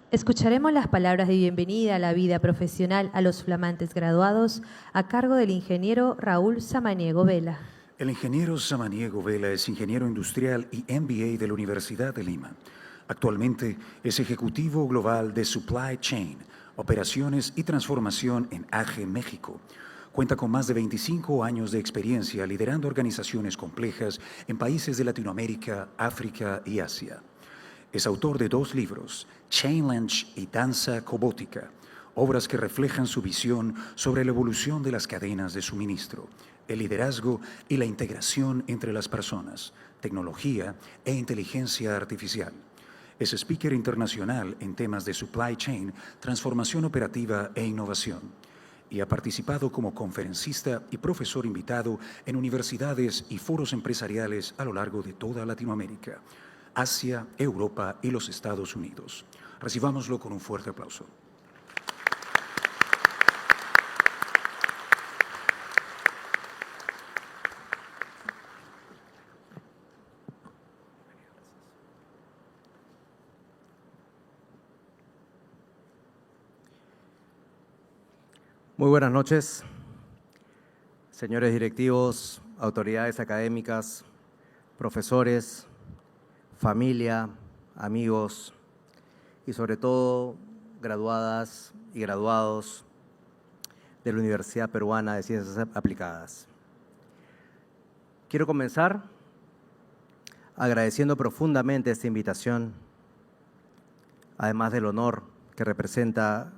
Escucharemos las palabras de bienvenida a la vida profesional a los flamantes graduados a cargo del ingeniero Raúl Samaniego Vela. El ingeniero Samaniego Vela es ingeniero industrial y MBA de la Universidad de Lima. Actualmente es ejecutivo global de Supply Chain, Operaciones y Transformación en AGE México. Cuenta con más de 25 años de experiencia liderando organizaciones complejas en países de Latinoamérica, África y Asia. Es autor de 2 libros, Chainlunch y Danza Cobótica, obras que reflejan su visión sobre la evolución de las cadenas de suministro, el liderazgo y la integración entre las personas, tecnología e inteligencia artificial. Es speaker internacional en temas de supply chain, transformación operativa e innovación, y ha participado como conferencista y profesor invitado en universidades y foros empresariales a lo largo de toda Latinoamérica, Asia, Europa y los Estados Unidos. Recibámoslo con un fuerte aplauso. Muy buenas noches, señores directivos, autoridades académicas, profesores, familia, amigos y sobre todo graduadas y graduados de la Universidad Peruana de Ciencias Aplicadas. Quiero comenzar agradeciendo profundamente esta invitación, además del honor que representa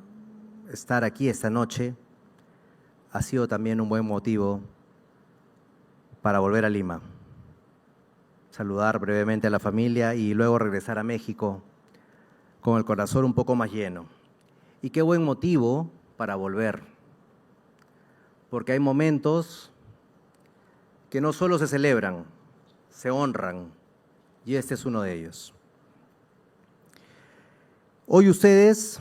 estar aquí esta noche. Ha sido también un buen motivo para volver a Lima, saludar brevemente a la familia y luego regresar a México con el corazón un poco más lleno. Y qué buen motivo para volver, porque hay momentos que no solo se celebran, se honran, y este es uno de ellos. Hoy ustedes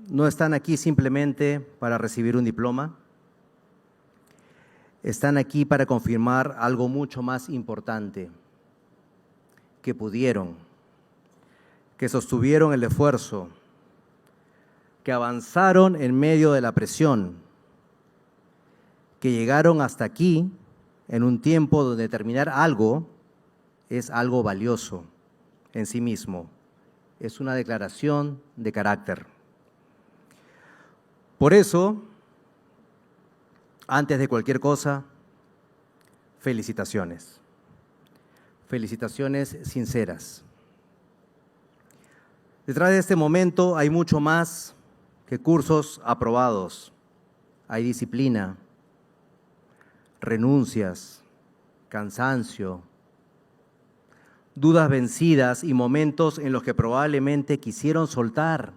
no están aquí simplemente para recibir un diploma. Están aquí para confirmar algo mucho más importante, que pudieron, que sostuvieron el esfuerzo, que avanzaron en medio de la presión, que llegaron hasta aquí en un tiempo donde terminar algo es algo valioso en sí mismo, es una declaración de carácter. Por eso, antes de cualquier cosa, felicitaciones. Felicitaciones sinceras. Detrás de este momento hay mucho más que cursos aprobados. Hay disciplina, renuncias, cansancio, dudas vencidas y momentos en los que probablemente quisieron soltar,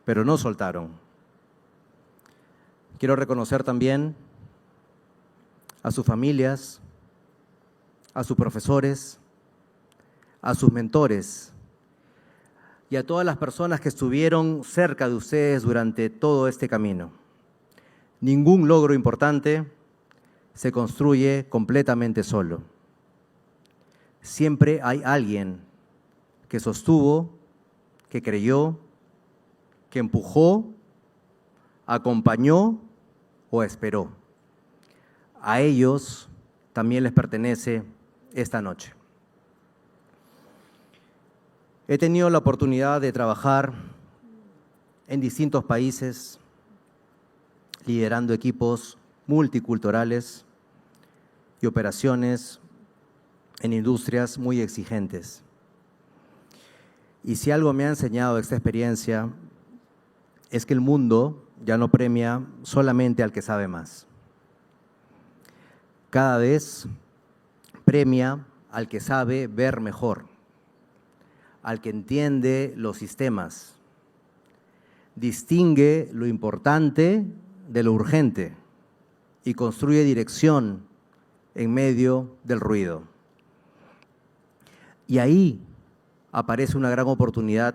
pero no soltaron. Quiero reconocer también a sus familias, a sus profesores, a sus mentores y a todas las personas que estuvieron cerca de ustedes durante todo este camino. Ningún logro importante se construye completamente solo. Siempre hay alguien que sostuvo, que creyó, que empujó, acompañó o esperó. A ellos también les pertenece esta noche. He tenido la oportunidad de trabajar en distintos países, liderando equipos multiculturales y operaciones en industrias muy exigentes. Y si algo me ha enseñado esta experiencia es que el mundo ya no premia solamente al que sabe más. Cada vez premia al que sabe ver mejor, al que entiende los sistemas, distingue lo importante de lo urgente y construye dirección en medio del ruido. Y ahí aparece una gran oportunidad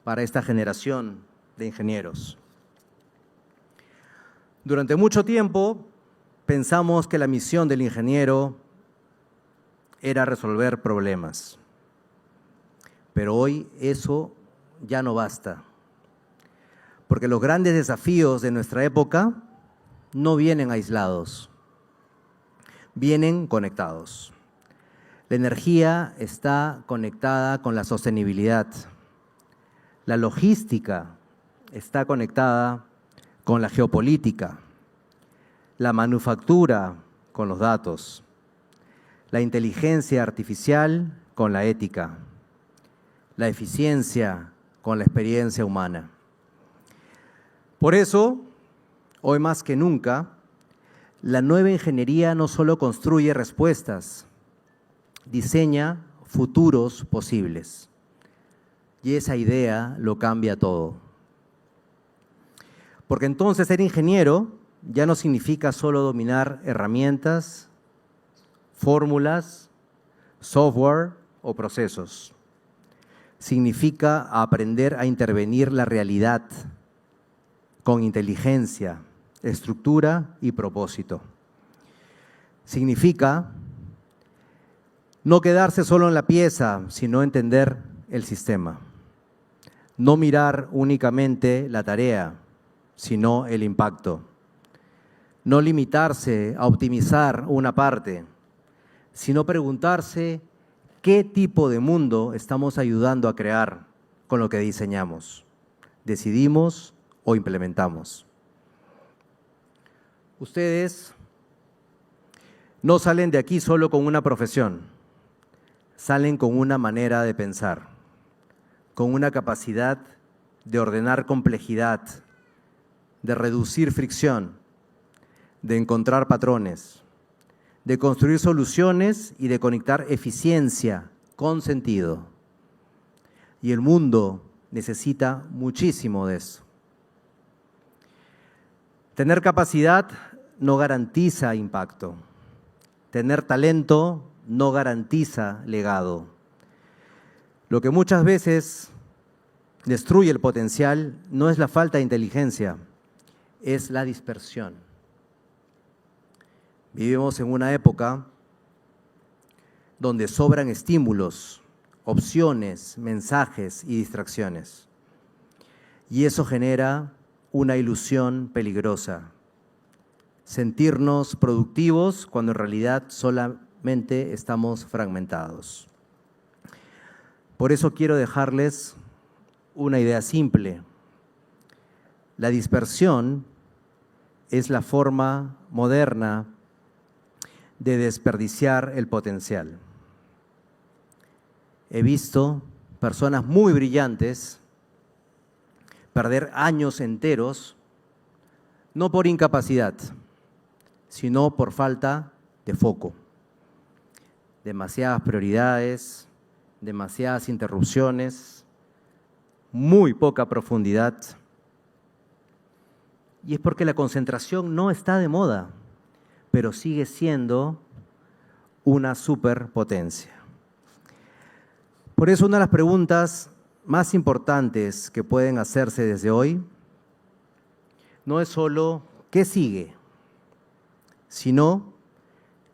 para esta generación de ingenieros. Durante mucho tiempo pensamos que la misión del ingeniero era resolver problemas, pero hoy eso ya no basta, porque los grandes desafíos de nuestra época no vienen aislados, vienen conectados. La energía está conectada con la sostenibilidad. La logística está conectada con la geopolítica. La manufactura con los datos. La inteligencia artificial con la ética. La eficiencia con la experiencia humana. Por eso, hoy más que nunca, la nueva ingeniería no solo construye respuestas, diseña futuros posibles. Y esa idea lo cambia todo. Porque entonces ser ingeniero ya no significa solo dominar herramientas, fórmulas, software o procesos. Significa aprender a intervenir la realidad con inteligencia, estructura y propósito. Significa no quedarse solo en la pieza, sino entender el sistema. No mirar únicamente la tarea, sino el impacto. No limitarse a optimizar una parte, sino preguntarse qué tipo de mundo estamos ayudando a crear con lo que diseñamos, decidimos o implementamos. Ustedes no salen de aquí solo con una profesión, salen con una manera de pensar, con una capacidad de ordenar complejidad, de reducir fricción, de encontrar patrones, de construir soluciones y de conectar eficiencia con sentido. Y el mundo necesita muchísimo de eso. Tener capacidad no garantiza impacto. Tener talento no garantiza legado. Lo que muchas veces destruye el potencial no es la falta de inteligencia, es la dispersión. Vivimos en una época donde sobran estímulos, opciones, mensajes y distracciones. Y eso genera una ilusión peligrosa. Sentirnos productivos cuando en realidad solamente estamos fragmentados. Por eso quiero dejarles una idea simple. La dispersión es la forma moderna de desperdiciar el potencial. He visto personas muy brillantes perder años enteros, no por incapacidad, sino por falta de foco. Demasiadas prioridades, demasiadas interrupciones, muy poca profundidad. Y es porque la concentración no está de moda, pero sigue siendo una superpotencia. Por eso una de las preguntas más importantes que pueden hacerse desde hoy no es solo ¿qué sigue?, sino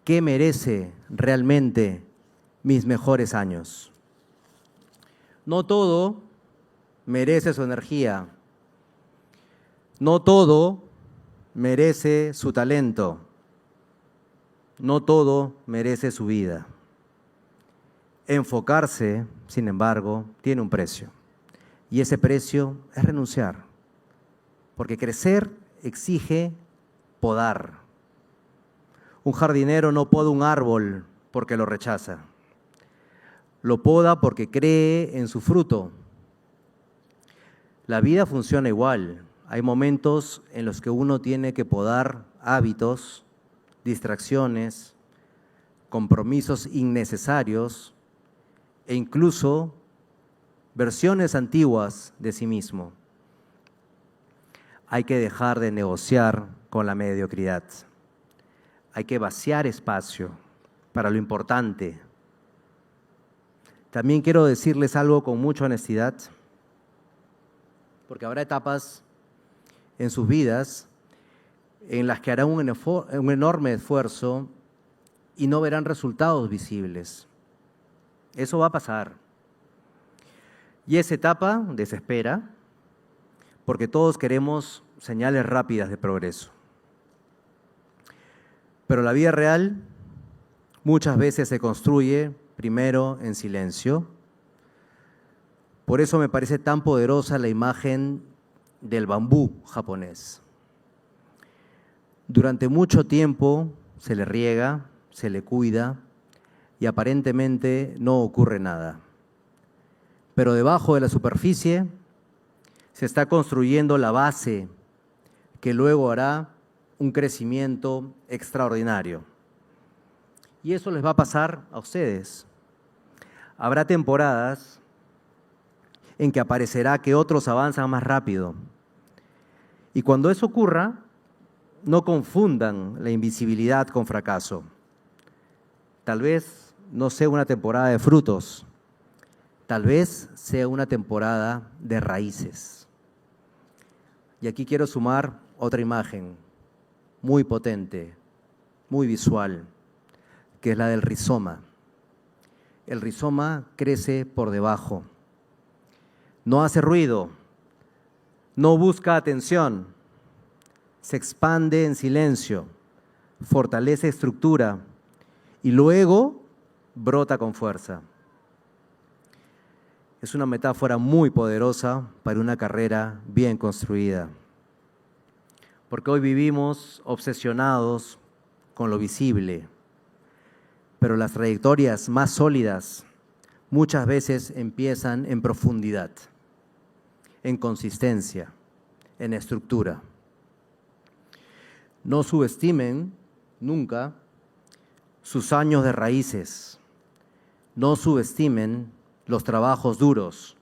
¿qué merece realmente mis mejores años? No todo merece su energía, no todo merece su talento, no todo merece su vida. Enfocarse, sin embargo, tiene un precio. Y ese precio es renunciar. Porque crecer exige podar. Un jardinero no poda un árbol porque lo rechaza. Lo poda porque cree en su fruto. La vida funciona igual. Hay momentos en los que uno tiene que podar hábitos, distracciones, compromisos innecesarios e incluso versiones antiguas de sí mismo. Hay que dejar de negociar con la mediocridad. Hay que vaciar espacio para lo importante. También quiero decirles algo con mucha honestidad, porque habrá etapas en sus vidas en las que harán un enorme esfuerzo y no verán resultados visibles. Eso va a pasar. Y esa etapa desespera porque todos queremos señales rápidas de progreso. Pero la vida real muchas veces se construye primero en silencio. Por eso me parece tan poderosa la imagen del bambú japonés. Durante mucho tiempo se le riega, se le cuida y aparentemente no ocurre nada. Pero debajo de la superficie se está construyendo la base que luego hará un crecimiento extraordinario. Y eso les va a pasar a ustedes. Habrá temporadas en que aparecerá que otros avanzan más rápido. Y cuando eso ocurra, no confundan la invisibilidad con fracaso. Tal vez no sea una temporada de frutos, tal vez sea una temporada de raíces. Y aquí quiero sumar otra imagen muy potente, muy visual, que es la del rizoma. El rizoma crece por debajo, no hace ruido, no busca atención, se expande en silencio, fortalece estructura y luego brota con fuerza. Es una metáfora muy poderosa para una carrera bien construida. Porque hoy vivimos obsesionados con lo visible, pero las trayectorias más sólidas muchas veces empiezan en profundidad, en consistencia, en estructura. No subestimen nunca sus años de raíces, no subestimen los trabajos duros,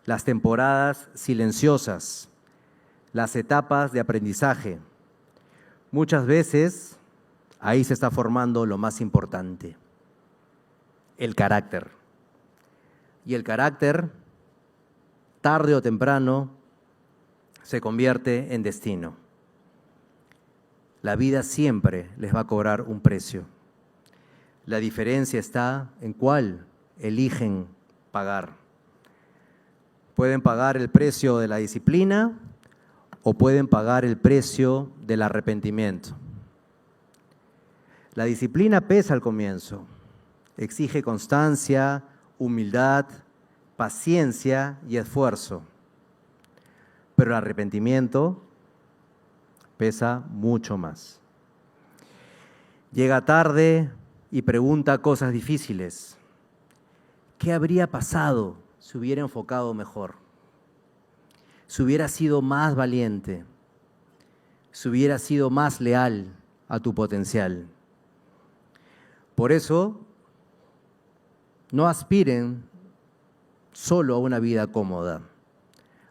las temporadas silenciosas, las etapas de aprendizaje. Muchas veces ahí se está formando lo más importante, el carácter. Y el carácter, tarde o temprano, se convierte en destino. La vida siempre les va a cobrar un precio. La diferencia está en cuál eligen pagar. Pueden pagar el precio de la disciplina o pueden pagar el precio del arrepentimiento. La disciplina pesa al comienzo, exige constancia, humildad, paciencia y esfuerzo. Pero el arrepentimiento pesa mucho más. Llega tarde y pregunta cosas difíciles. ¿Qué habría pasado si hubiera enfocado mejor? Si hubiera sido más valiente, si hubiera sido más leal a tu potencial. Por eso, no aspiren solo a una vida cómoda,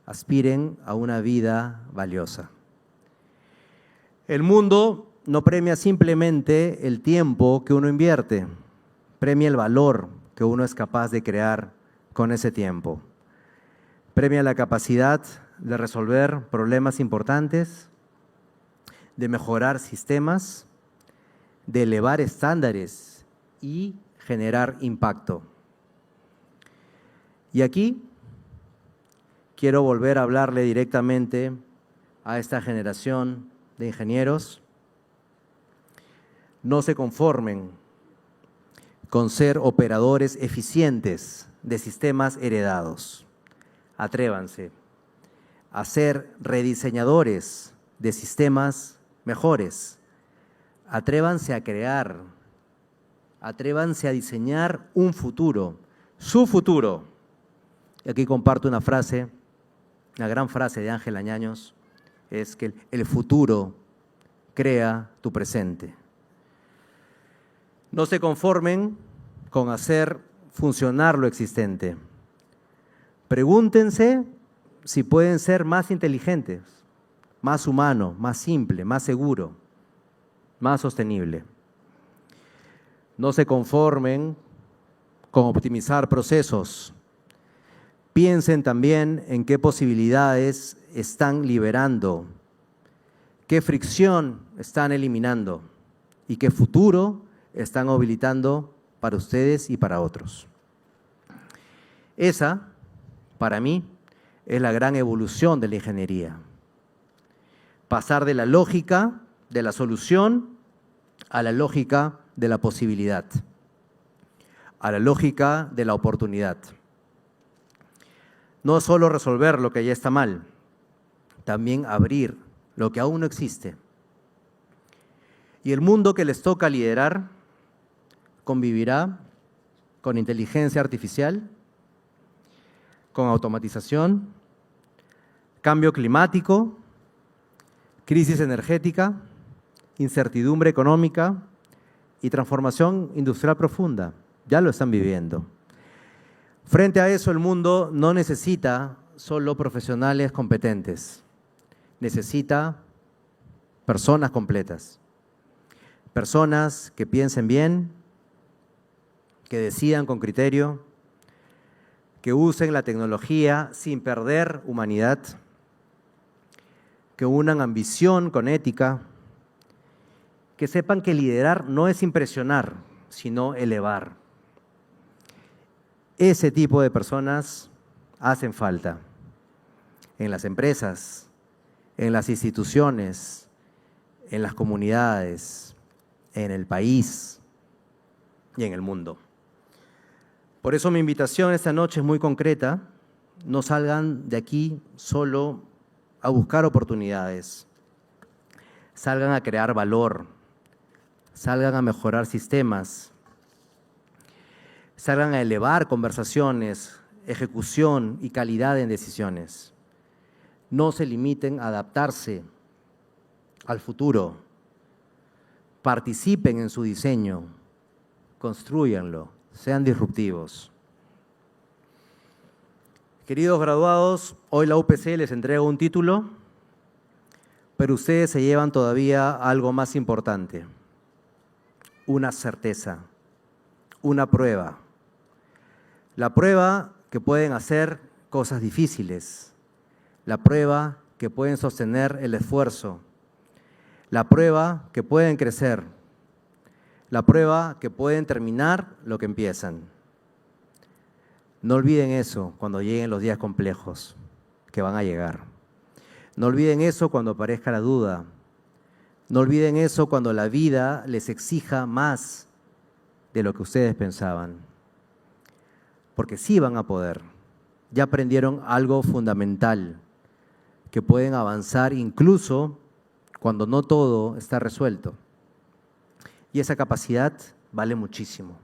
aspiren a una vida valiosa. El mundo no premia simplemente el tiempo que uno invierte, premia el valor que uno es capaz de crear con ese tiempo. Premia la capacidad de resolver problemas importantes, de mejorar sistemas, de elevar estándares y generar impacto. Y aquí quiero volver a hablarle directamente a esta generación de ingenieros. No se conformen con ser operadores eficientes de sistemas heredados. Atrévanse a ser rediseñadores de sistemas mejores. Atrévanse a crear, atrévanse a diseñar un futuro, su futuro. Y aquí comparto una frase, una gran frase de Ángel Añaños, es que el futuro crea tu presente. No se conformen con hacer funcionar lo existente. Pregúntense si pueden ser más inteligentes, más humano, más simple, más seguro, más sostenible. No se conformen con optimizar procesos. Piensen también en qué posibilidades están liberando, qué fricción están eliminando y qué futuro están habilitando para ustedes y para otros. Esa para mí, es la gran evolución de la ingeniería. Pasar de la lógica de la solución a la lógica de la posibilidad, a la lógica de la oportunidad. No solo resolver lo que ya está mal, también abrir lo que aún no existe. Y el mundo que les toca liderar convivirá con inteligencia artificial, con automatización, cambio climático, crisis energética, incertidumbre económica y transformación industrial profunda. Ya lo están viviendo. Frente a eso, el mundo no necesita solo profesionales competentes, necesita personas completas, personas que piensen bien, que decidan con criterio, que usen la tecnología sin perder humanidad, que unan ambición con ética, que sepan que liderar no es impresionar, sino elevar. Ese tipo de personas hacen falta en las empresas, en las instituciones, en las comunidades, en el país y en el mundo. Por eso mi invitación esta noche es muy concreta. No salgan de aquí solo a buscar oportunidades. Salgan a crear valor, salgan a mejorar sistemas, salgan a elevar conversaciones, ejecución y calidad en decisiones. No se limiten a adaptarse al futuro. Participen en su diseño, constrúyanlo, sean disruptivos. Queridos graduados, hoy la UPC les entrega un título, pero ustedes se llevan todavía algo más importante, una certeza, una prueba. La prueba que pueden hacer cosas difíciles, la prueba que pueden sostener el esfuerzo, la prueba que pueden crecer, la prueba que pueden terminar lo que empiezan. No olviden eso cuando lleguen los días complejos que van a llegar. No olviden eso cuando aparezca la duda. No olviden eso cuando la vida les exija más de lo que ustedes pensaban. Porque sí van a poder. Ya aprendieron algo fundamental, que pueden avanzar incluso cuando no todo está resuelto. Y esa capacidad vale muchísimo.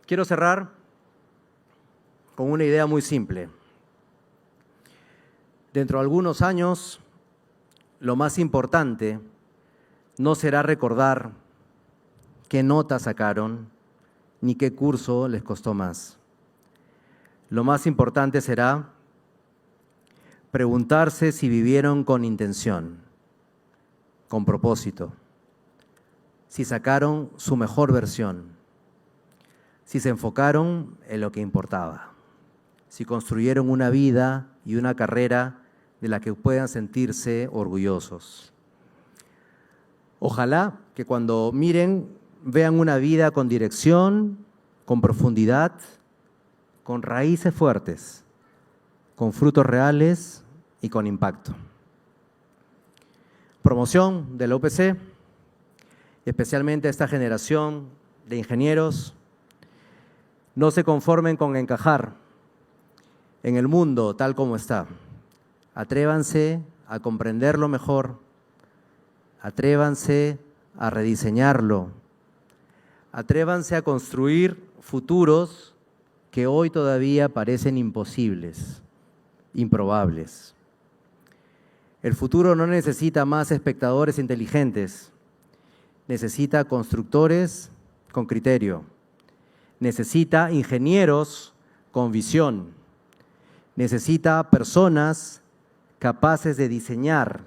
Quiero cerrar con una idea muy simple. Dentro de algunos años, lo más importante no será recordar qué nota sacaron ni qué curso les costó más. Lo más importante será preguntarse si vivieron con intención, con propósito, si sacaron su mejor versión, si se enfocaron en lo que importaba, si construyeron una vida y una carrera de la que puedan sentirse orgullosos. Ojalá que cuando miren vean una vida con dirección, con profundidad, con raíces fuertes, con frutos reales y con impacto. Promoción de la UPC, especialmente a esta generación de ingenieros. No se conformen con encajar en el mundo tal como está. Atrévanse a comprenderlo mejor, atrévanse a rediseñarlo, atrévanse a construir futuros que hoy todavía parecen imposibles, improbables. El futuro no necesita más espectadores inteligentes, necesita constructores con criterio, necesita ingenieros con visión, necesita personas capaces de diseñar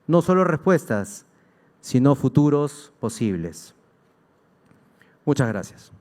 no solo respuestas, sino futuros posibles. Muchas gracias.